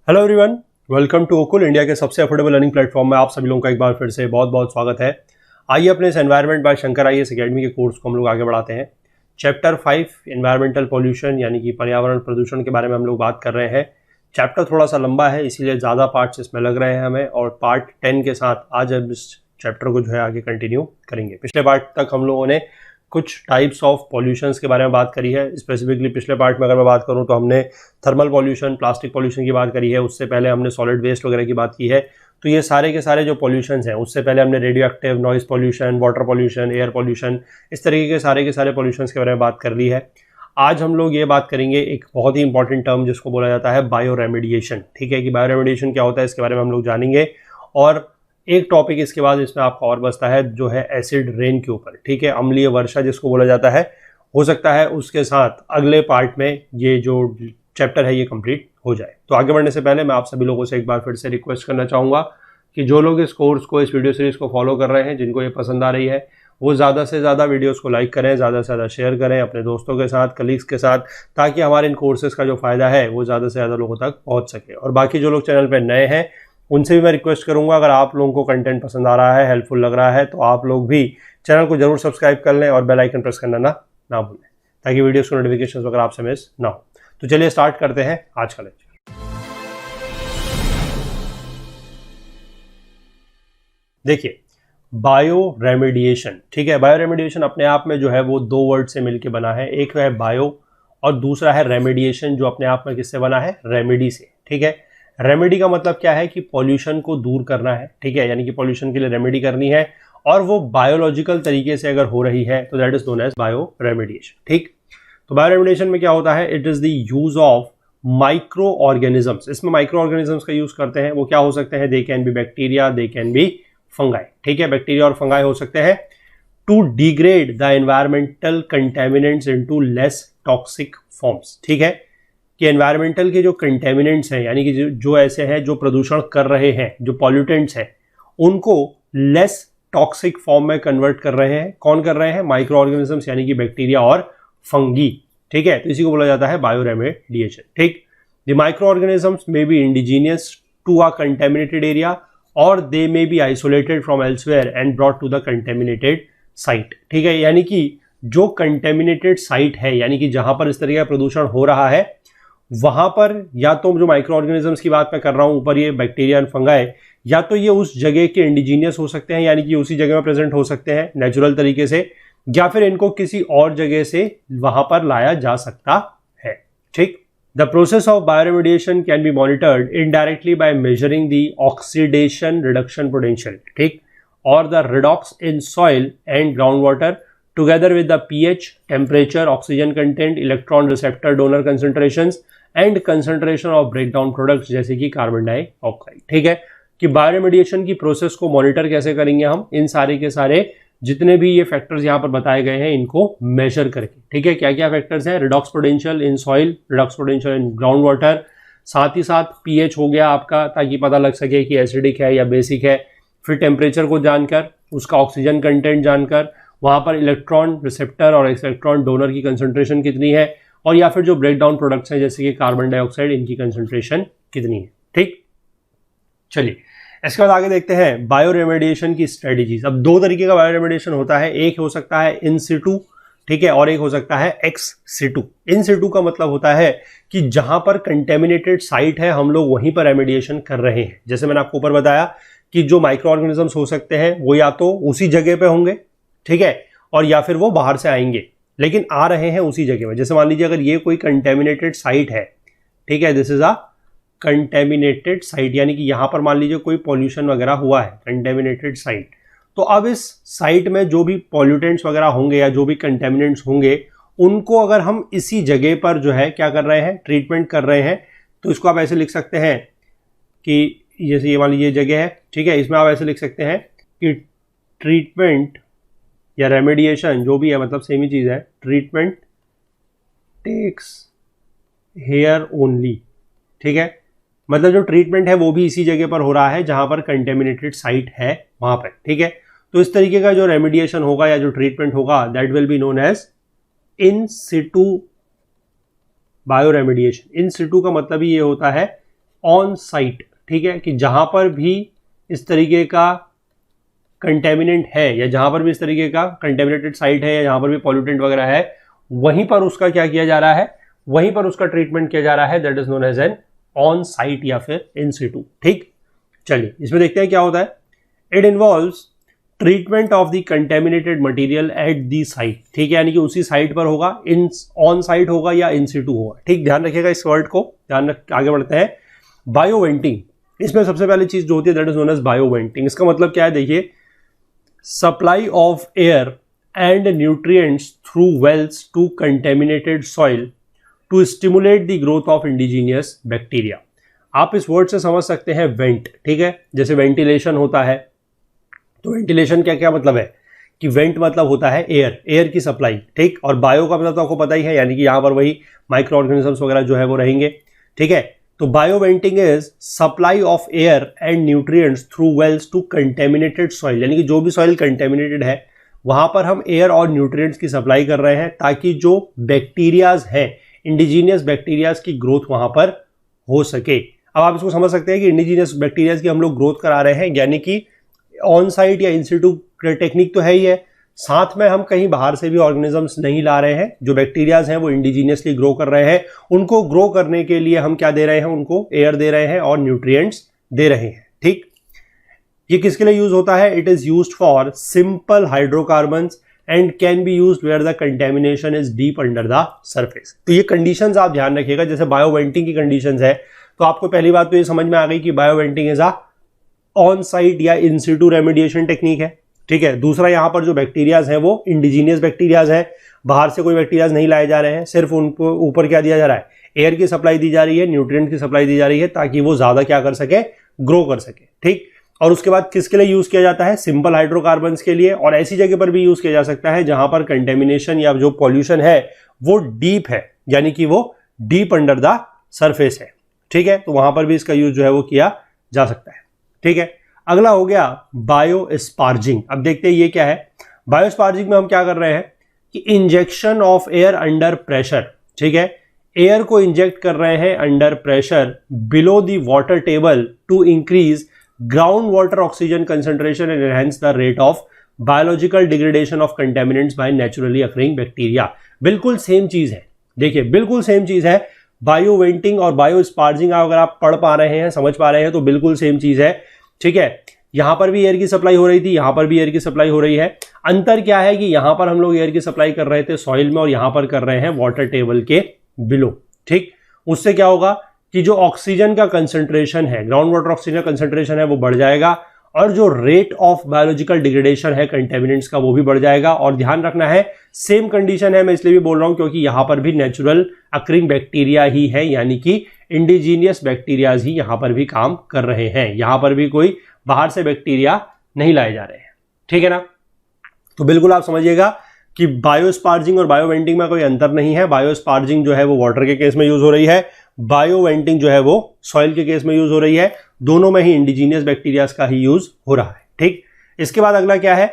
Hello everyone, welcome to Okul, India के सबसे affordable learning platform में आप सभी लोगों का एक बार फिर से बहुत बहुत स्वागत है। आइए अपने इस environment by Shankar IAS academy के कोर्स को हम लोग आगे बढ़ाते हैं। चैप्टर 5 एनवायरमेंटल पॉल्यूशन यानी कि पर्यावरण प्रदूषण के बारे में हम लोग बात कर रहे हैं। चैप्टर थोड़ा सा लंबा है, इसीलिए ज़्यादा पार्ट्स इसमें लग रहे हैं हमें, और पार्ट 10 के साथ आज हम इस चैप्टर को जो है आगे कंटिन्यू करेंगे। पिछले पार्ट तक हम लोगों ने कुछ टाइप्स ऑफ पॉल्यूशंस के बारे में बात करी है। स्पेसिफिकली पिछले पार्ट में अगर मैं बात करूं तो हमने थर्मल पॉल्यूशन, प्लास्टिक पॉल्यूशन की बात करी है। उससे पहले हमने सॉलिड वेस्ट वगैरह की बात की है। तो ये सारे के सारे जो पॉल्यूशंस हैं, उससे पहले हमने radio active, noise pollution, water pollution, air pollution, इस तरीके के सारे पॉल्यूशंस के बारे में बात कर ली है। आज हम लोग ये बात करेंगे एक बहुत ही इंपॉर्टेंट टर्म जिसको बोला जाता है बायो रेमेडिएशन। ठीक है, कि बायो रेमेडिएशन क्या होता है इसके बारे में हम लोग जानेंगे। और एक टॉपिक इसके बाद इसमें आपका और बचता है जो है एसिड रेन के ऊपर। ठीक है, अम्लीय वर्षा जिसको बोला जाता है। हो सकता है उसके साथ अगले पार्ट में ये जो चैप्टर है ये कंप्लीट हो जाए। तो आगे बढ़ने से पहले मैं आप सभी लोगों से एक बार फिर से रिक्वेस्ट करना चाहूँगा कि जो लोग इस कोर्स को, इस वीडियो सीरीज़ को फॉलो कर रहे हैं, जिनको ये पसंद आ रही है, वो ज़्यादा से ज़्यादा वीडियोस को लाइक करें, ज़्यादा से ज़्यादा शेयर करें अपने दोस्तों के साथ, कलीग्स के साथ, ताकि हमारे इन कोर्सेज़ का जो फ़ायदा है वो ज़्यादा से ज़्यादा लोगों तक पहुँच सके। और बाकी जो लोग चैनल पर नए हैं उनसे भी मैं रिक्वेस्ट करूंगा, अगर आप लोगों को कंटेंट पसंद आ रहा है, हेल्पफुल लग रहा है, तो आप लोग भी चैनल को जरूर सब्सक्राइब कर लें और बेल आइकन प्रेस करना ना भूलें, ताकि वीडियोस के नोटिफिकेशंस वगैरह आपसे मिस ना हो। तो चलिए स्टार्ट करते हैं आज का लेक्चर। देखिए, बायो रेमेडिएशन। ठीक है, बायो रेमेडिएशन अपने आप में जो है वो दो वर्ड से मिलकर बना है। एक है बायो और दूसरा है रेमेडिएशन, जो अपने आप में किससे बना है? रेमेडी से। ठीक है, रेमेडी का मतलब क्या है कि पॉल्यूशन को दूर करना है। ठीक है, यानी कि पॉल्यूशन के लिए रेमेडी करनी है, और वो बायोलॉजिकल तरीके से अगर हो रही है तो that is known as bioremediation. ठीक, तो बायो रेमेडिएशन में क्या होता है? It is the use of microorganisms. इसमें माइक्रो ऑर्गेनिजम्स का यूज करते हैं। वो क्या हो सकते हैं? They can be bacteria, they can be fungi. ठीक है, बैक्टीरिया और फंगाई हो सकते हैं। To degrade the environmental contaminants into less toxic forms. ठीक है, कि एनवायरमेंटल के जो कंटेमिनेंट्स हैं, यानी कि जो ऐसे हैं जो प्रदूषण कर रहे हैं, जो पॉल्यूटेंट्स हैं, उनको लेस टॉक्सिक फॉर्म में कन्वर्ट कर रहे हैं। कौन कर रहे हैं? माइक्रो ऑर्गेनिजम्स, यानी कि बैक्टीरिया और फंगी। ठीक है, तो इसी को बोला जाता है बायो रेमेडिएशन। ठीक, the microorganisms may be indigenous to a contaminated area और they may be isolated from elsewhere and brought to the contaminated site. ठीक है, यानी कि जो कंटेमिनेटेड साइट है, यानी कि जहां पर इस तरह का प्रदूषण हो रहा है, वहां पर या तो जो माइक्रो ऑर्गेनिजम्स की बात मैं कर रहा हूं ऊपर, ये बैक्टीरिया एंड फंगाई, या तो ये उस जगह के इंडिजीनियस हो सकते हैं, यानी कि उसी जगह में प्रेजेंट हो सकते हैं नेचुरल तरीके से, या फिर इनको किसी और जगह से वहां पर लाया जा सकता है। ठीक, the process of bioremediation can be monitored indirectly by measuring the oxidation reduction potential. ठीक, और the redox in soil and ground water together with the pH, temperature, oxygen content, electron receptor donor concentrations and concentration of breakdown products जैसे कि carbon dioxide. ठीक है, कि bioremediation की process को monitor कैसे करेंगे हम? इन सारे के सारे जितने भी ये फैक्टर्स यहाँ पर बताए गए हैं इनको मेजर करके। ठीक है, क्या क्या फैक्टर्स हैं? Redox potential in soil, redox potential in ground water, साथ ही साथ पीएच हो गया आपका, ताकि पता लग सके कि एसिडिक है या बेसिक है। फिर टेम्परेचर को जानकर, उसका ऑक्सीजन कंटेंट जानकर, वहाँ पर इलेक्ट्रॉन रिसेप्टर और इलेक्ट्रॉन डोनर की कंसंट्रेशन कितनी है, और या फिर जो ब्रेकडाउन प्रोडक्ट्स हैं जैसे कि कार्बन डाइऑक्साइड, इनकी कंसंट्रेशन कितनी है। ठीक, चलिए इसके बाद आगे देखते हैं बायो रेमेडिएशन की स्ट्रेटेजीज। अब दो तरीके का बायो रेमेडिएशन होता है, एक हो सकता है इन सिटू, ठीक है, और एक हो सकता है एक्स सिटू। इन सिटू का मतलब होता है कि जहां पर कंटेमिनेटेड साइट है हम लोग वहीं पर रेमेडिएशन कर रहे हैं। जैसे मैंने आपको ऊपर बताया कि जो माइक्रो ऑर्गेनिजम्स हो सकते हैं वो या तो उसी जगह पे होंगे, ठीक है, और या फिर वो बाहर से आएंगे, लेकिन आ रहे हैं उसी जगह में। जैसे मान लीजिए अगर ये कोई कंटेमिनेटेड साइट है, ठीक है, this is a contaminated site, यानी कि यहां पर मान लीजिए कोई पॉल्यूशन वगैरह हुआ है, कंटेमिनेटेड साइट, तो अब इस साइट में जो भी पॉल्यूटेंट्स वगैरह होंगे या जो भी कंटेमिनेंट्स होंगे, उनको अगर हम इसी जगह पर जो है क्या कर रहे हैं? ट्रीटमेंट कर रहे हैं। तो इसको आप ऐसे लिख सकते हैं कि जैसे ये मान लीजिए जगह है, ठीक है, इसमें आप ऐसे लिख सकते हैं कि ट्रीटमेंट या रेमेडिएशन जो भी है, मतलब सेम ही चीज है, ट्रीटमेंट टेक्स हेयर ओनली। ठीक है, मतलब जो ट्रीटमेंट है वो भी इसी जगह पर हो रहा है जहां पर कंटेमिनेटेड साइट है वहां पर। ठीक है, तो इस तरीके का जो रेमेडिएशन होगा या जो ट्रीटमेंट होगा that will be known as in situ bioremediation. In situ का मतलब ही ये होता है ऑन साइट, ठीक है, कि जहां पर भी इस तरीके का कंटेमिनेंट है या जहां पर भी इस तरीके का कंटेमिनेटेड साइट है या जहां पर भी पॉल्यूटेंट वगैरह है, वहीं पर उसका क्या किया जा रहा है, वहीं पर उसका ट्रीटमेंट किया जा रहा है, that is known as an on site या फिर इन सिटू। ठीक, चलिए इसमें देखते हैं क्या होता है। It involves treatment of the contaminated material at the site, ठीक है, यानी कि उसी साइट पर होगा, इन ऑन साइट होगा या इन सिटू होगा। ठीक, ध्यान रखिएगा इस वर्ड को, ध्यान रख, आगे बढ़ते हैं। बायो वेंटिंग, इसमें सबसे पहली चीज जो होती है that is known as bioventing. इसका मतलब क्या है, देखिए, supply of air and nutrients through wells to contaminated soil to stimulate the growth of indigenous bacteria. आप इस वर्ड से समझ सकते हैं वेंट, ठीक है, जैसे वेंटिलेशन होता है, तो वेंटिलेशन क्या क्या मतलब है कि वेंट मतलब होता है एयर, एयर की सप्लाई, ठीक, और बायो का मतलब तो आपको पता ही है, यानी कि यहां पर वही माइक्रो ऑर्गेनिजम्स वगैरह जो है वो रहेंगे। ठीक है, तो bioventing is supply of air and nutrients through wells to contaminated soil, यानी कि जो भी सॉइल कंटेमिनेटेड है वहां पर हम एयर और न्यूट्रिएंट्स की सप्लाई कर रहे हैं ताकि जो बैक्टीरियाज हैं, इंडिजीनियस बैक्टीरियाज की ग्रोथ वहां पर हो सके। अब आप इसको समझ सकते हैं कि इंडिजीनियस बैक्टीरियाज की हम लोग ग्रोथ करा रहे हैं, यानी कि ऑन साइट या इंसिटू टेक्निक तो है ही है, साथ में हम कहीं बाहर से भी ऑर्गेनिजम्स नहीं ला रहे हैं, जो बैक्टीरियाज हैं वो इंडिजीनियसली ग्रो कर रहे हैं, उनको ग्रो करने के लिए हम क्या दे रहे हैं, उनको एयर दे रहे हैं और न्यूट्रिएंट्स दे रहे हैं। ठीक, ये किसके लिए यूज होता है, it is used for simple hydrocarbons and can be used where the contamination is deep under the surface. तो ये कंडीशंस आप ध्यान रखिएगा, जैसे बायो वेंटिंग की कंडीशंस है, तो आपको पहली बात तो ये समझ में आ गई कि bioventing is a on site या इन सिटू रेमेडिएशन टेक्निक है। ठीक है, दूसरा यहां पर जो बैक्टीरियाज हैं वो इंडिजीनियस बैक्टीरियाज हैं, बाहर से कोई बैक्टीरियाज नहीं लाए जा रहे हैं, सिर्फ उनको ऊपर क्या दिया जा रहा है, एयर की सप्लाई दी जा रही है, न्यूट्रिएंट की सप्लाई दी जा रही है ताकि वो ज्यादा क्या कर सके, ग्रो कर सके। ठीक, और उसके बाद किसके लिए यूज किया जाता है, सिंपल हाइड्रोकार्बन्स के लिए, और ऐसी जगह पर भी यूज किया जा सकता है जहां पर कंटेमिनेशन या जो पॉल्यूशन है वो डीप है, यानी कि वो डीप अंडर द सरफेस है। ठीक है, तो वहां पर भी इसका यूज जो है वो किया जा सकता है। ठीक है, अगला हो गया बायो स्पार्जिंग। अब देखते हैं ये क्या है। बायो स्पार्जिंग में हम क्या कर रहे हैं कि injection of air under pressure, ठीक है, एयर को इंजेक्ट कर रहे हैं under pressure below the water table to increase ground water oxygen concentration and enhance the rate of biological degradation of contaminants by naturally occurring bacteria. बिल्कुल same चीज है, देखिए बिल्कुल सेम चीज है। बायो वेंटिंग और बायो स्पार्जिंग अगर आप पढ़ पा रहे हैं, समझ पा रहे हैं, तो बिल्कुल सेम चीज है। ठीक है, यहां पर भी एयर की सप्लाई हो रही थी, यहां पर भी एयर की सप्लाई हो रही है। अंतर क्या है कि यहां पर हम लोग एयर की सप्लाई कर रहे थे सॉइल में और यहां पर कर रहे हैं वाटर टेबल के बिलो। ठीक, उससे क्या होगा कि जो ऑक्सीजन का कंसंट्रेशन है, ग्राउंड वाटर ऑक्सीजन कंसंट्रेशन है वो बढ़ जाएगा, और जो रेट ऑफ बायोलॉजिकल डिग्रेडेशन है कंटेमिनेंट्स का वो भी बढ़ जाएगा। और ध्यान रखना है सेम कंडीशन है, मैं इसलिए भी बोल रहा हूं क्योंकि यहां पर भी नेचुरल अकरिंग बैक्टीरिया ही है, यानी कि इंडिजीनियस बैक्टीरियाज ही यहां पर भी काम कर रहे हैं, यहां पर भी कोई बाहर से बैक्टीरिया नहीं लाए जा रहे हैं। ठीक है ना, तो बिल्कुल आप समझिएगा कि बायो स्पार्जिंग और बायो वेंटिंग में कोई अंतर नहीं है। बायो स्पार्जिंग जो है वो वाटर के केस में यूज हो रही है, बायो वेंटिंग जो है वो सॉइल के केस में यूज हो रही है, दोनों में ही इंडिजीनियस बैक्टीरियाज का ही यूज हो रहा है। ठीक, इसके बाद अगला क्या है,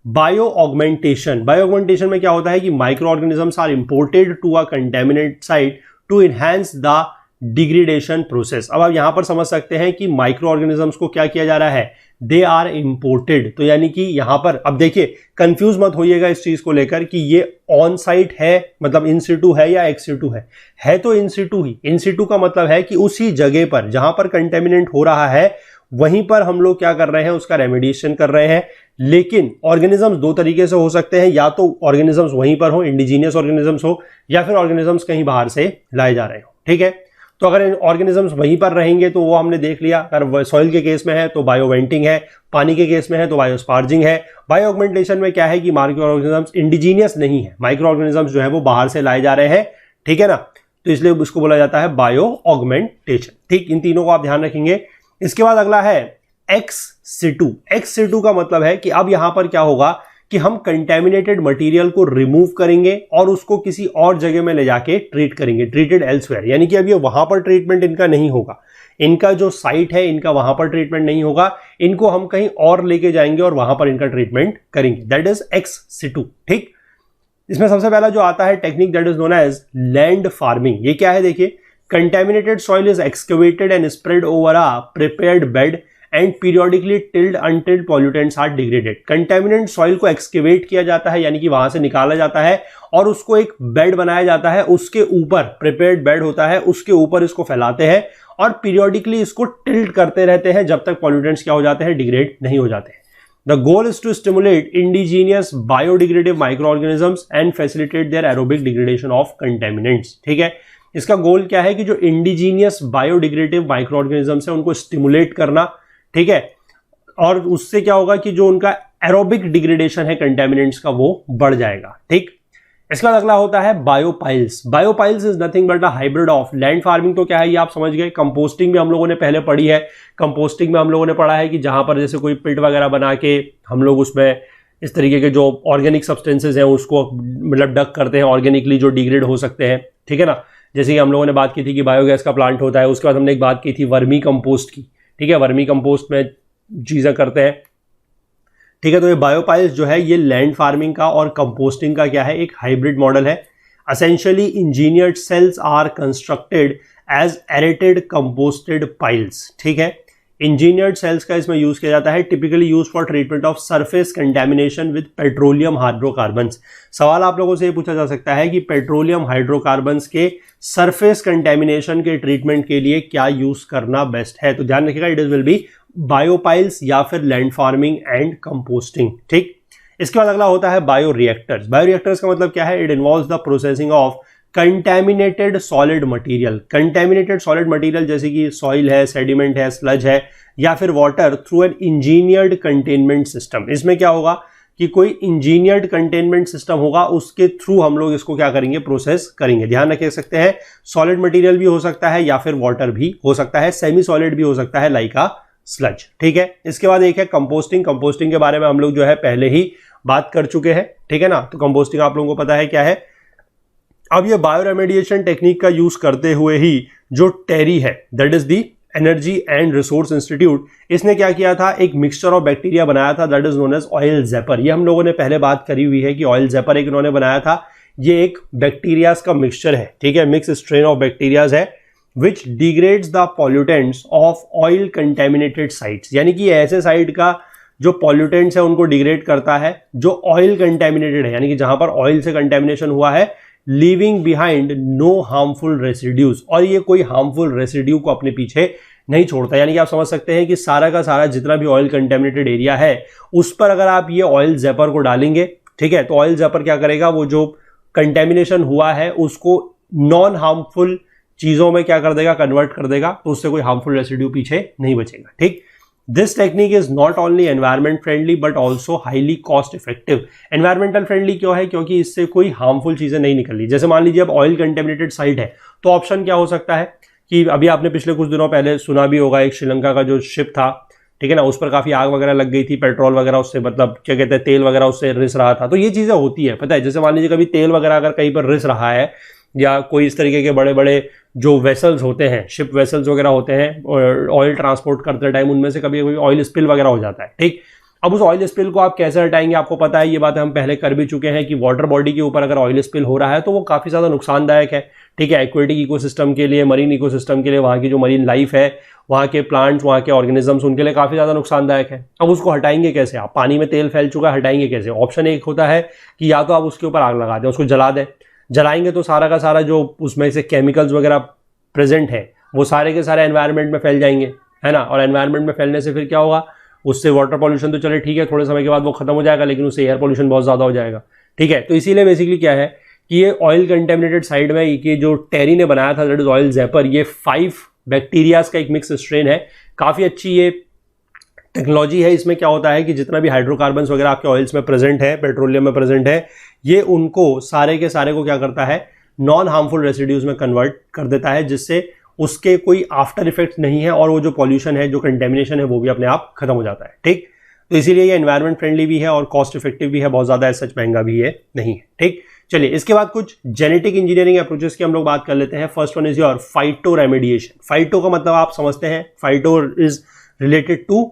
बायो ऑगमेंटेशन। बायो ऑगमेंटेशन में क्या होता है कि microorganisms are imported to a contaminate site to enhance the degradation process. अब आप यहां पर समझ सकते हैं कि माइक्रो ऑर्गेनिजम्स को क्या किया जा रहा है, दे आर इंपोर्टेड। तो यानी कि यहां पर अब देखिए, कंफ्यूज मत होइएगा इस चीज को लेकर कि ये ऑन साइट है मतलब इन सिटू है या एक्स सिटू है तो इन सिटू ही। इन सिटू का मतलब है कि उसी जगह पर जहां पर कंटेमिनेंट हो रहा है वहीं पर हम लोग क्या कर रहे हैं, उसका रेमेडिएशन कर रहे हैं। लेकिन ऑर्गेनिजम्स दो तरीके से हो सकते हैं, या तो ऑर्गेनिजम्स वहीं पर हो, इंडिजीनियस ऑर्गेनिजम्स हो, या फिर ऑर्गेनिजम्स कहीं बाहर से लाए जा रहे हो। ठीक है, तो अगर ऑर्गेनिजम्स वहीं पर रहेंगे तो वो हमने देख लिया, अगर सॉइल के केस में है तो बायो वेंटिंग है, पानी के केस में है तो बायो स्पार्जिंग है। बायो ऑगमेंटेशन में क्या है कि माइक्रो ऑर्गेनिजम्स इंडिजीनियस नहीं है, माइक्रो ऑर्गेनिजम्स जो है वो बाहर से लाए जा रहे हैं। ठीक है ना, तो इसलिए इसको बोला जाता है बायो ऑगमेंटेशन। ठीक, इन तीनों को आप ध्यान रखेंगे। इसके बाद अगला है एक्स सिटू। एक्स सिटू का मतलब है कि अब यहां पर क्या होगा कि हम कंटेमिनेटेड मटेरियल को रिमूव करेंगे और उसको किसी और जगह में ले जाके ट्रीट करेंगे, ट्रीटेड एल्सवेयर, यानी कि अब ये वहां पर ट्रीटमेंट इनका नहीं होगा, इनका जो साइट है इनका वहां पर ट्रीटमेंट नहीं होगा, इनको हम कहीं और लेके जाएंगे और वहां पर इनका ट्रीटमेंट करेंगे, दैट इज एक्स सिटू। ठीक, इसमें सबसे पहला जो आता है technique that is known as land farming. ये क्या है, देखिए contaminated soil is excavated and spread over a prepared bed and periodically tilled until pollutants are degraded. Contaminant soil को एक्सकेवेट किया जाता है, यानी कि वहां से निकाला जाता है और उसको एक बेड बनाया जाता है, उसके ऊपर प्रिपेयर्ड बेड होता है, उसके ऊपर इसको फैलाते हैं और पीरियोडिकली इसको टिल्ट करते रहते हैं जब तक पॉल्यूटेंट्स क्या हो जाते हैं, डिग्रेड नहीं हो जाते हैं। The goal is to stimulate indigenous biodegradative microorganisms and facilitate their aerobic degradation of contaminants। ठीक है, इसका गोल क्या है कि जो इंडिजीनियस बायोडिग्रेडेटिव माइक्रोऑर्गेनिजम्स है उनको स्टिमुलेट करना, ठीक है, और उससे क्या होगा कि जो उनका एरोबिक डिग्रेडेशन है कंटेमिनेंट्स का वो बढ़ जाएगा। ठीक, इसके बाद अगला होता है biopiles. Biopiles is nothing but a hybrid of land farming. तो क्या है ये आप समझ गए। कंपोस्टिंग भी हम लोगों ने पहले पढ़ी है। कंपोस्टिंग में हम लोगों ने पढ़ा है कि जहां पर जैसे कोई पिट वगैरह बना के हम लोग उसमें इस तरीके के जो ऑर्गेनिक सब्सटेंसेज हैं उसको मतलब डक करते हैं ऑर्गेनिकली, जो डिग्रेड हो सकते हैं। ठीक है ना, जैसे कि हम लोगों ने बात की थी कि बायोगैस का प्लांट होता है। उसके बाद हमने एक बात की थी वर्मी कंपोस्ट की। ठीक है, वर्मी कंपोस्ट में चीजें करते हैं। ठीक है, तो ये बायोपाइल्स जो है ये लैंड फार्मिंग का और कंपोस्टिंग का क्या है, एक हाइब्रिड मॉडल है। Essentially engineered cells are constructed as aerated composted piles. ठीक है, इंजीनियर्ड सेल्स का इसमें यूज किया जाता है, typically use for treatment of surface contamination with petroleum hydrocarbons. सवाल आप लोगों से ये पूछा जा सकता है कि पेट्रोलियम हाइड्रोकार्बन्स के सरफेस कंटेमिनेशन के ट्रीटमेंट के लिए क्या यूज करना बेस्ट है। तो ध्यान रखिएगा, इट इज विल बी बायोपाइल्स या फिर लैंड फार्मिंग एंड कंपोस्टिंग। ठीक, इसके बाद अगला होता है बायोरिएक्टर्स। बायोरिएक्टर्स का मतलब क्या है, it involves the processing of contaminated solid material. Contaminated solid material जैसे कि सॉइल है, सेडिमेंट है, स्लज है या फिर water through an engineered containment system. इसमें क्या होगा कि कोई इंजीनियर्ड कंटेनमेंट सिस्टम होगा, उसके थ्रू हम लोग इसको क्या करेंगे, प्रोसेस करेंगे। ध्यान रख सकते हैं, सॉलिड मटेरियल भी हो सकता है या फिर वाटर भी हो सकता है, सेमी सॉलिड भी हो सकता है लाइक अ स्लज। ठीक है, इसके बाद एक है कंपोस्टिंग। कंपोस्टिंग के बारे में हम लोग जो है पहले ही बात कर चुके हैं। ठीक है ना, तो कंपोस्टिंग आप लोगों को पता है क्या है। अब ये बायो रेमेडिएशन टेक्निक का यूज करते हुए ही जो टेरी है, that is the energy and resource institute, इसने क्या किया था, एक मिक्सचर ऑफ बैक्टीरिया बनाया था, that is known as oil zapper. ये हम लोगों ने पहले बात करी हुई है कि ऑयल ज़ैपर एक इन्होंने बनाया था। ये एक बैक्टीरियाज का मिक्सचर है। ठीक है, मिक्स स्ट्रेन ऑफ बैक्टीरियाज है which degrades the pollutants of oil contaminated sites. यानी कि ऐसे साइट का जो पॉल्यूटेंट्स है उनको डिग्रेड करता है जो ऑयल कंटेमिनेटेड है, यानी कि जहां पर ऑयल से कंटेमिनेशन हुआ है, leaving behind no harmful residues. और ये कोई हार्मफुल रेसिड्यू को अपने पीछे नहीं छोड़ता। यानी कि आप समझ सकते हैं कि सारा का सारा जितना भी ऑयल कंटेमिनेटेड एरिया है उस पर अगर आप ये ऑयल ज़ैपर को डालेंगे, ठीक है, तो ऑयल ज़ैपर क्या करेगा, वो जो कंटेमिनेशन हुआ है उसको नॉन हार्मफुल चीजों में क्या कर देगा, कन्वर्ट कर देगा, तो उससे कोई हार्मफुल रेसिड्यू पीछे नहीं बचेगा। ठीक, this technique is not only environment friendly but also highly cost effective. Environmental friendly क्यों है, क्योंकि इससे कोई हार्मफुल चीजें नहीं निकल रही। जैसे मान लीजिए अब ऑयल कंटेमिनेटेड साइट है, तो ऑप्शन क्या हो सकता है कि अभी आपने पिछले कुछ दिनों पहले सुना भी होगा, एक श्रीलंका का जो शिप था, ठीक है ना, उस पर काफी आग वगैरह लग गई थी, पेट्रोल वगैरह उससे मतलब क्या कहते हैं, तेल वगैरह उससे रिस रहा था। तो ये चीजें होती है, पता है। जैसे मान लीजिए कभी तेल वगैरह अगर कहीं पर रिस रहा है या कोई इस तरीके के बड़े बड़े जो वेसल्स होते हैं, शिप वेसल्स वगैरह होते हैं, ऑयल ट्रांसपोर्ट करते टाइम उनमें से कभी कभी ऑयल स्पिल वगैरह हो जाता है। ठीक, अब उस ऑयल स्पिल को आप कैसे हटाएंगे, आपको पता है, ये बात हम पहले कर भी चुके हैं कि वाटर बॉडी के ऊपर अगर ऑयल स्पिल हो रहा है तो वो काफी ज्यादा नुकसानदायक है। ठीक है, एक्वेटिक इकोसिस्टम के लिए, मरीन इकोसिस्टम के लिए, वहाँ की जो मरीन लाइफ है, वहाँ के प्लांट्स, वहाँ के ऑर्गेनिजम्स, उनके लिए काफी ज्यादा नुकसानदायक है। अब उसको हटाएंगे कैसे, आप पानी में तेल फैल चुका है, हटाएंगे कैसे। ऑप्शन एक होता है कि या तो आप उसके ऊपर आग लगा दें, उसको जला दें। जलाएंगे तो सारा का सारा जो उसमें से केमिकल्स वगैरह प्रेजेंट है वो सारे के सारे एनवायरनमेंट में फैल जाएंगे, है ना। और एनवायरनमेंट में फैलने से फिर क्या होगा, उससे वाटर पॉल्यूशन तो चले ठीक है, थोड़े समय के बाद वो खत्म हो जाएगा, लेकिन उससे एयर पॉल्यूशन बहुत ज्यादा हो जाएगा। ठीक है, तो इसीलिए बेसिकली क्या है कि ये ऑयल कंटेमिनेटेड साइड में ये जो टेरी ने बनाया था, दैट इज ऑयल ज़ैपर, ये 5 बैक्टीरियाज का एक मिक्स स्ट्रेन है। काफी अच्छी ये टेक्नोलॉजी है। इसमें क्या होता है कि जितना भी हाइड्रोकार्बन्स वगैरह आपके ऑयल्स में प्रेजेंट है, पेट्रोलियम में प्रेजेंट है, ये उनको सारे के सारे को क्या करता है, नॉन हार्मफुल रेसिड्यूज में कन्वर्ट कर देता है, जिससे उसके कोई आफ्टर इफेक्ट नहीं है और वो जो पॉल्यूशन है, जो कंटेमिनेशन है, वो भी अपने आप खत्म हो जाता है। ठीक, तो इसीलिए ये एनवायरमेंट फ्रेंडली भी है और कॉस्ट इफेक्टिव भी है, बहुत ज्यादा सच महंगा भी है नहीं है। ठीक, चलिए इसके बाद कुछ जेनेटिक इंजीनियरिंग अप्रोचेस की हम लोग बात कर लेते हैं। First one is your phyto remediation. Phyto का मतलब आप समझते हैं, phyto is related to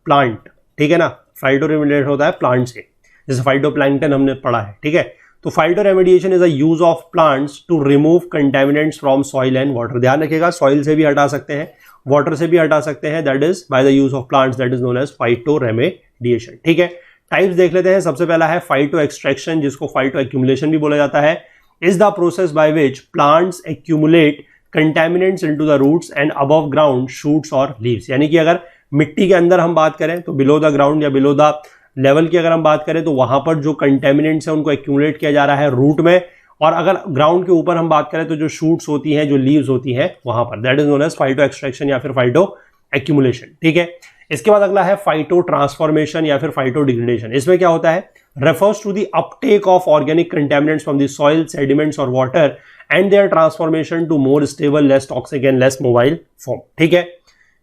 plant. ठीक है ना, फाइटो रिलेटेड होता है प्लांट से, जैसे फाइटोप्लैंक्टन हमने पढ़ा है। ठीक है, तो phyto remediation is a use of plants to remove contaminants from soil and water. ध्यान रखिएगा, सॉइल से भी हटा सकते हैं, वाटर से भी हटा सकते हैं, that is by the use of plants, that is known as phyto remediation. ठीक है, टाइप्स देख लेते हैं। सबसे पहला है फाइटो एक्सट्रैक्शन, जिसको फाइटो एक्यूमुलेशन भी बोला जाता है। Is the process by which plants accumulate contaminants into the roots and above ground shoots और लीव्स। यानी कि अगर मिट्टी के अंदर हम बात करें तो बिलो द ग्राउंड या बिलो द लेवल की अगर हम बात करें तो वहां पर जो कंटेमिनेंट्स है उनको एक्यूमुलेट किया जा रहा है रूट में, और अगर ग्राउंड के ऊपर हम बात करें तो जो शूट्स होती हैं, जो लीव्स होती हैं वहां पर, that is known as phyto extraction या फिर फाइटो एक्यूमुलेशन। ठीक है, इसके बाद अगला है फाइटो ट्रांसफॉर्मेशन या फिर फाइटो डिग्रेडेशन। इसमें क्या होता है, refers to the uptake of organic contaminants from the soil, sediments और water and their transformation to more stable, less toxic and less mobile form. ठीक है,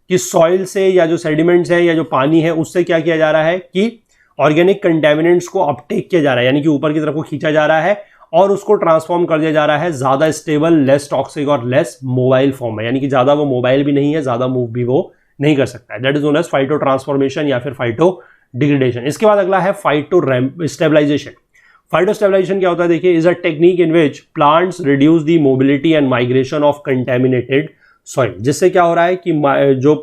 कि सॉइल से या जो सेडिमेंट्स है या जो पानी है उससे क्या किया जा रहा है कि ऑर्गेनिक कंटेमिनेंट्स को अपटेक किया जा रहा है, यानी कि ऊपर की तरफ को खींचा जा रहा है और उसको ट्रांसफॉर्म कर दिया जा रहा है ज्यादा स्टेबल, लेस टॉक्सिक और लेस मोबाइल फॉर्म में, यानी कि ज्यादा वो मोबाइल भी नहीं है, ज्यादा मूव भी वो नहीं कर सकता है। That is known as phyto transformation या फिर फाइटो डिग्रेडेशन। इसके बाद अगला है फाइटो स्टेबलाइजेशन। फाइटो स्टेबलाइजेशन क्या होता है, देखिए, is a technique in which plants reduce the mobility and migration of contaminated soil. जिससे क्या हो रहा है कि जो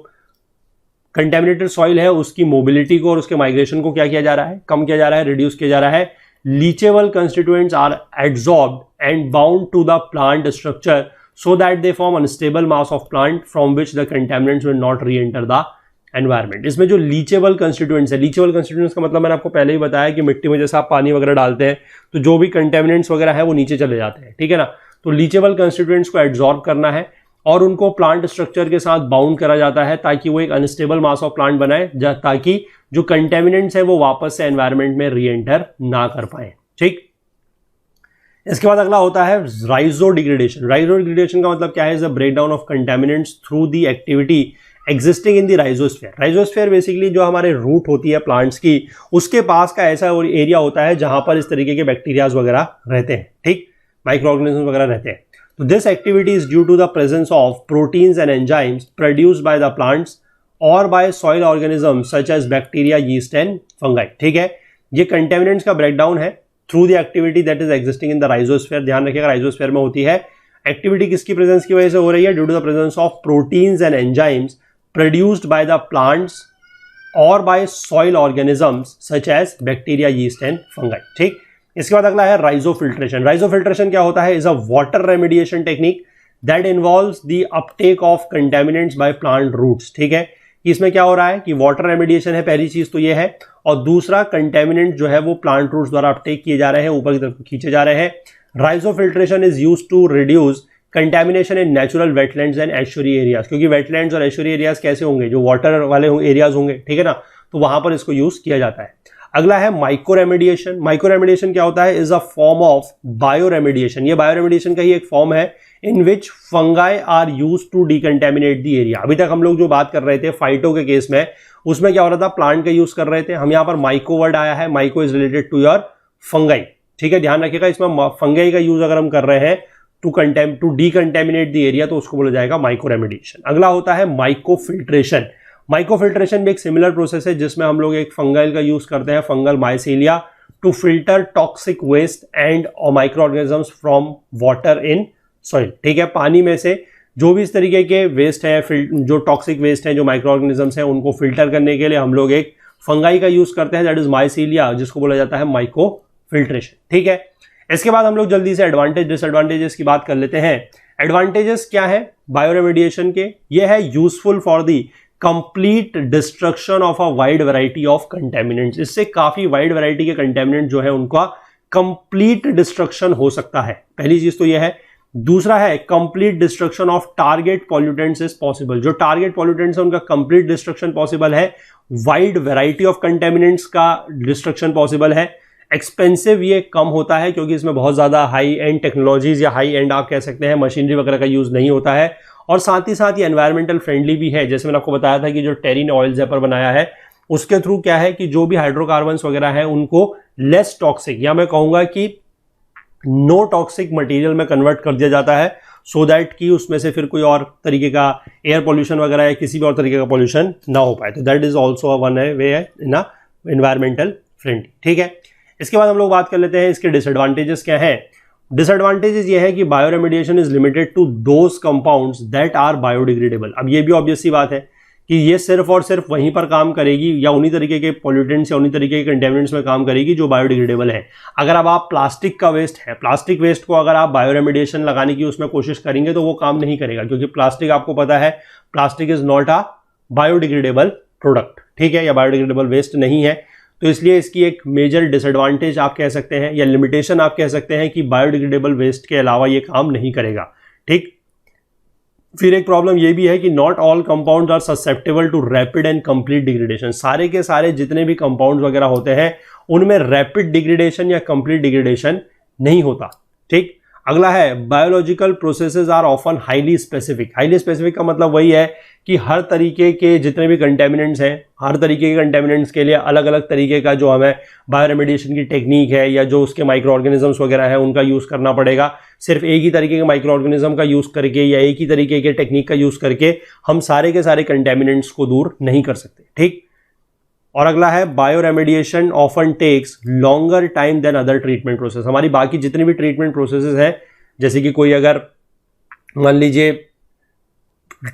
कंटेमिनेटेड सॉइल है उसकी मोबिलिटी को और उसके माइग्रेशन को क्या किया जा रहा है, कम किया जा रहा है, रिड्यूस किया जा रहा है। Leachable constituents are adsorbed and bound to the plant structure so that they form unstable mass of plant from which the contaminants will not re-enter the environment। इसमें जो लीचेबल कंस्टिट्यूएंट्स है, लीचेबल कंस्टिट्यूएंट्स का मतलब मैंने आपको पहले ही बताया कि मिट्टी में जैसे आप पानी वगैरह डालते हैं तो जो भी कंटेमिनेंट्स वगैरह है वो नीचे चले जाते हैं। ठीक है ना, तो लीचेबल कंस्टिट्यूएंट्स को एब्जॉर्ब करना है और उनको प्लांट स्ट्रक्चर के साथ बाउंड करा जाता है ताकि वो एक अनस्टेबल मास ऑफ प्लांट बनाए, ताकि जो कंटेमिनेंट्स है वो वापस से एनवायरमेंट में री एंटर ना कर पाए। ठीक, इसके बाद अगला होता है राइजो डिग्रेडेशन। राइजो डिग्रेडेशन का मतलब क्या है, is the breakdown of contaminants through the activity existing in the rhizosphere. Rhizosphere basically जो हमारे रूट होती है प्लांट्स की, उसके पास का ऐसा एरिया होता है जहां पर इस तरीके के बैक्टीरियाज वगैरह रहते हैं, ठीक, माइक्रो ऑर्गेनिज्म वगैरह रहते हैं। तो this activity is due to the presence of proteins and enzymes produced by the plants और by soil organism such as bacteria, yeast and fungi. ठीक है, ये कंटेमिनेंट्स का ब्रेकडाउन है through the activity that is existing in the rhizosphere. ध्यान रखिएगा, rhizosphere में होती है एक्टिविटी किसकी प्रेजेंस की वजह से हो रही है, due to the presence of proteins and enzymes produced by the plants और by soil organisms such as bacteria, yeast and fungi. ठीक, इसके बाद अगला है राइजोफिल्ट्रेशन। राइजोफिल्ट्रेशन क्या होता है, is a water remediation technique that involves the uptake of contaminants by plant roots. ठीक है, इसमें क्या हो रहा है कि वाटर रेमेडिएशन है, पहली चीज तो ये है, और दूसरा कंटेमिनेंट जो है वो प्लांट रूट्स द्वारा अपटेक किए जा रहे हैं, ऊपर की तरफ खींचे जा रहे हैं। Rhizofiltration is used to reduce contamination in natural wetlands and estuary areas, क्योंकि वेटलैंड्स और एस्चुरी एरियाज कैसे होंगे, जो वाटर वाले एरियाज होंगे, ठीक है ना, तो वहां पर इसको यूज किया जाता है। अगला है माइक्रो रेमेडिएशन। माइक्रो रेमेडिएशन क्या होता है, is a form of bio remediation. ये बायो रेमेडिएशन का ही एक फॉर्म है in which fungi are use to decontaminate the area. अभी तक हम लोग जो बात कर रहे थे फाइटो के केस में, उसमें क्या हो रहा था, प्लांट का यूज कर रहे थे, हम यहाँ पर माइको वर्ड आया है, myco is related to your fungi. ठीक है, ध्यान रखिएगा, इसमें फंगाई का यूज अगर हम कर रहे हैं टू डिकंटेमिनेट द एरिया तो उसको बोला जाएगा माइक्रो रेमेडिएशन। अगला होता है माइको फिल्ट्रेशन। माइको फिल्ट्रेशन भी एक सिमिलर प्रोसेस है जिसमें हम लोग एक फंगल का यूज करते हैं, fungal mycelia, to filter toxic waste and micro organisms from water in soil. ठीक है, पानी में से जो भी इस तरीके के वेस्ट है, जो टॉक्सिक वेस्ट है, जो माइक्रो ऑर्गेनिजम्स हैं, उनको फिल्टर करने के लिए हम लोग एक फंगाई का यूज करते हैं, दैट इज माइसेलिया, जिसको बोला जाता है माइको फिल्ट्रेशन। ठीक है, इसके बाद हम लोग जल्दी से एडवांटेज डिसएडवांटेजेस की बात कर लेते हैं। एडवांटेजेस क्या है बायो रेमेडिएशन के, ये है useful for the complete destruction of a wide variety of contaminants. इससे काफी वाइड वैरायटी के कंटेमिनेंट जो है उनका कंप्लीट डिस्ट्रक्शन हो सकता है, पहली चीज तो यह है। दूसरा है complete destruction of target pollutants is possible. जो टारगेट पॉल्यूटेंट्स है उनका कंप्लीट डिस्ट्रक्शन पॉसिबल है, वाइड वैरायटी ऑफ कंटेमिनेंट्स का डिस्ट्रक्शन पॉसिबल है। एक्सपेंसिव ये कम होता है क्योंकि इसमें बहुत ज्यादा हाई एंड टेक्नोलॉजीज या हाई एंड आप कह सकते हैं मशीनरी वगैरह का यूज नहीं होता है, और साथ ही साथ ये एनवायरमेंटल फ्रेंडली भी है। जैसे मैंने आपको बताया था कि जो टेरिन ऑयल जेपर बनाया है उसके थ्रू क्या है कि जो भी हाइड्रोकार्बन्स वगैरह है उनको लेस टॉक्सिक, या मैं कहूंगा कि नो टॉक्सिक मटेरियल में कन्वर्ट कर दिया जाता है, सो दैट कि उसमें से फिर कोई और तरीके का एयर पोल्यूशन वगैरह या किसी भी और तरीके का पोल्यूशन ना हो पाए। तो that is also one way है इन एनवायरमेंटल फ्रेंडली। ठीक है, इसके बाद हम लोग बात कर लेते हैं इसके डिसएडवांटेजेस क्या हैं। डिसएडवांटेजेस ये है कि bioremediation is limited to those compounds that are biodegradable. अब ये भी ऑब्वियस सी बात है कि ये सिर्फ और सिर्फ वहीं पर काम करेगी या उन्हीं तरीके के पॉल्यूटेंट्स या उन्हीं तरीके के कंटेमिनेंट्स में काम करेगी जो बायोडिग्रेडेबल है। अगर अब आप प्लास्टिक का वेस्ट है, प्लास्टिक वेस्ट को अगर आप बायोरेमेडिएशन लगाने की उसमें कोशिश करेंगे तो वो काम नहीं करेगा, क्योंकि प्लास्टिक आपको पता है plastic is not a biodegradable product, ठीक है, या बायोडिग्रेडेबल वेस्ट नहीं है। तो इसलिए इसकी एक मेजर डिसएडवांटेज आप कह सकते हैं या लिमिटेशन आप कह सकते हैं कि बायोडिग्रेडेबल वेस्ट के अलावा ये काम नहीं करेगा, ठीक। फिर एक प्रॉब्लम ये भी है कि not all compounds are susceptible to rapid and complete degradation. सारे के सारे जितने भी कंपाउंड्स वगैरह होते हैं उनमें रैपिड डिग्रेडेशन या कंप्लीट डिग्रेडेशन नहीं होता, ठीक। अगला है biological processes are often highly specific. Highly specific का मतलब वही है कि हर तरीके के जितने भी कंटेमिनेंट्स हैं, हर तरीके के कंटेमिनेंट्स के लिए अलग अलग तरीके का जो हमें बायोरेमेडिएशन की टेक्निक है या जो उसके माइक्रो ऑर्गेनिजम्स वगैरह है उनका यूज़ करना पड़ेगा। सिर्फ एक ही तरीके के माइक्रो ऑर्गेनिज्म का यूज़ करके या एक ही तरीके के टेक्निक का यूज़ करके हम सारे के सारे कंटेमिनेंट्स को दूर नहीं कर सकते, ठीक। और अगला है bioremediation often takes longer time than other treatment process. हमारी बाकी जितनी भी ट्रीटमेंट प्रोसेसेस हैं, जैसे कि कोई अगर मान लीजिए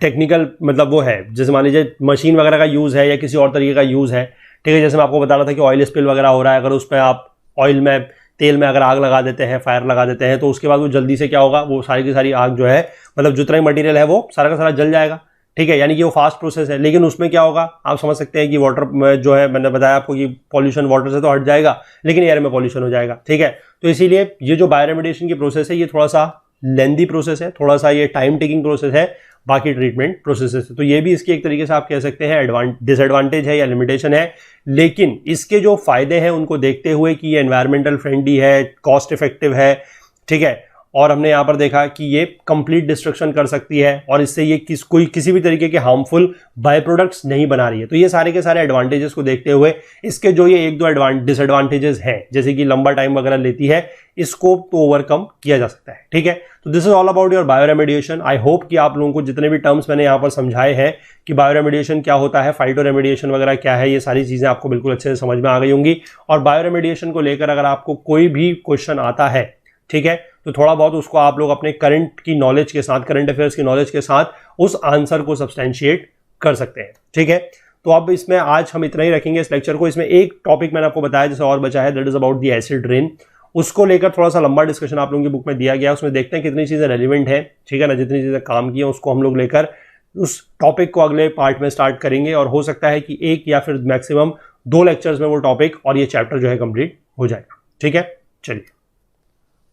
टेक्निकल मतलब वो है, जैसे मान लीजिए मशीन वगैरह का यूज़ है या किसी और तरीके का यूज़ है, ठीक है। जैसे मैं आपको बता रहा था कि ऑयल स्पिल वगैरह हो रहा है, अगर उस पर आप ऑयल में तेल में अगर आग लगा देते हैं, फायर लगा देते हैं, तो उसके बाद वो जल्दी से क्या होगा, वो सारी की सारी आग जो है मतलब जितना भी मटेरियल है वो सारा का सारा जल जाएगा, ठीक है। यानी कि वो फास्ट प्रोसेस है। लेकिन उसमें क्या होगा, आप समझ सकते हैं कि वाटर में जो है, मैंने बताया आपको कि पॉल्यूशन वाटर से तो हट जाएगा लेकिन एयर में पॉल्यूशन हो जाएगा, ठीक है। तो इसीलिए ये जो बायोरेमेडिएशन की प्रोसेस है ये थोड़ा सा लेंदी प्रोसेस है, थोड़ा सा ये टाइम टेकिंग प्रोसेस है बाकी ट्रीटमेंट प्रोसेसेस से। तो ये भी इसकी एक तरीके से आप कह सकते हैं डिसएडवांटेज है या लिमिटेशन है। लेकिन इसके जो फायदे हैं उनको देखते हुए कि ये एनवायरमेंटल फ्रेंडली है, कॉस्ट इफेक्टिव है, ठीक है, और हमने यहाँ पर देखा कि ये कंप्लीट डिस्ट्रक्शन कर सकती है और इससे ये किसी भी तरीके के हार्मफुल बाय प्रोडक्ट्स नहीं बना रही है। तो ये सारे के सारे एडवांटेजेस को देखते हुए इसके जो ये एक दो डिसएडवांटेजेस हैं, जैसे कि लंबा टाइम वगैरह लेती है, इसको तो ओवरकम किया जा सकता है, ठीक है। तो this is all about your bioremediation. I hope कि आप लोगों को जितने भी टर्म्स मैंने यहाँ पर समझाए हैं कि बायोरेमेडिएशन क्या होता है, फाइटोरेमेडिएशन वगैरह क्या है, ये सारी चीजें आपको बिल्कुल अच्छे से समझ में आ गई होंगी। और बायोरेमेडिएशन को लेकर अगर आपको कोई भी क्वेश्चन आता है, ठीक है, तो थोड़ा बहुत उसको आप लोग अपने करंट की नॉलेज के साथ, करंट अफेयर्स की नॉलेज के साथ उस आंसर को सब्सटेंशिएट कर सकते हैं, ठीक है। तो अब इसमें आज हम इतना ही रखेंगे इस लेक्चर को। इसमें एक टॉपिक मैंने आपको बताया जैसे और बचा है, that is about the acid rain. उसको लेकर थोड़ा सा लंबा डिस्कशन आप लोगों की बुक में दिया गया, उसमें देखते हैं कितनी चीजें रेलिवेंट है, ठीक है ना, जितनी चीजें काम की हैं उसको हम लोग लेकर उस टॉपिक को अगले पार्ट में स्टार्ट करेंगे। और हो सकता है कि एक या फिर मैक्सिमम 2 लेक्चर्स में वो टॉपिक और ये चैप्टर जो है कंप्लीट हो जाएगा, ठीक है। चलिए,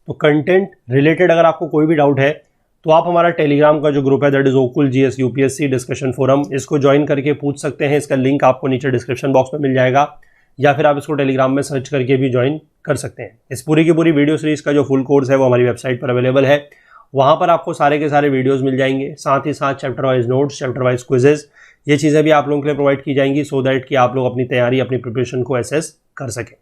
तो कंटेंट रिलेटेड अगर आपको कोई भी डाउट है तो आप हमारा टेलीग्राम का जो ग्रुप है दैट इज ओकुल जीएस यूपीएससी डिस्कशन फोरम, इसको ज्वाइन करके पूछ सकते हैं। इसका लिंक आपको नीचे डिस्क्रिप्शन बॉक्स में मिल जाएगा, या फिर आप इसको टेलीग्राम में सर्च करके भी ज्वाइन कर सकते हैं। इस पूरी की पूरी वीडियो सीरीज का जो फुल कोर्स है वो हमारी वेबसाइट पर अवेलेबल है, वहाँ पर आपको सारे के सारे वीडियोज़ मिल जाएंगे, साथ ही साथ chapter wise notes, chapter wise quizzes, ये चीज़ें भी आप लोगों के लिए प्रोवाइड की जाएंगी सो दैट कि आप लोग अपनी तैयारी, अपनी प्रिपरेशन को एसेस कर सकें।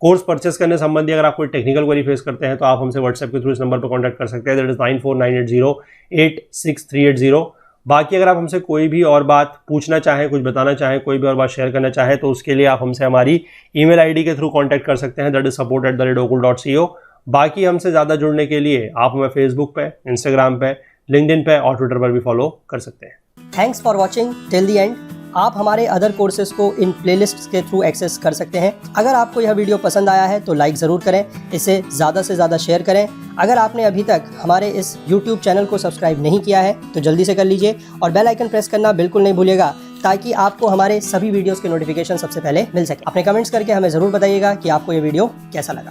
कोर्स परचेस करने संबंधी अगर आप कोई टेक्निकल क्वेरी फेस करते हैं तो आप हमसे व्हाट्सएप के थ्रू इस नंबर पर कॉन्टैक्ट कर सकते हैं, दैट इज 9498086380। बाकी अगर आप हमसे कोई भी और बात पूछना चाहें, कुछ बताना चाहें, कोई भी और बात शेयर करना चाहें तो उसके लिए आप हमसे हमारी ईमेल आईडी के थ्रू कॉन्टैक्ट कर सकते हैं, दैट इज support@okul.co। बाकी हमसे ज़्यादा जुड़ने के लिए आप हमें फेसबुक पे, इंस्टाग्राम पे, लिंक्डइन पे और ट्विटर पर भी फॉलो कर सकते हैं। Thanks for watching till the end. आप हमारे अदर कोर्सेज को इन प्लेलिस्ट्स के थ्रू एक्सेस कर सकते हैं। अगर आपको यह वीडियो पसंद आया है तो लाइक ज़रूर करें, इसे ज़्यादा से ज़्यादा शेयर करें। अगर आपने अभी तक हमारे इस YouTube चैनल को सब्सक्राइब नहीं किया है तो जल्दी से कर लीजिए और बेल आइकन प्रेस करना बिल्कुल नहीं भूलिएगा, ताकि आपको हमारे सभी वीडियोज़ के नोटिफिकेशन सबसे पहले मिल सके। अपने कमेंट्स करके हमें ज़रूर बताइएगा कि आपको ये वीडियो कैसा लगा।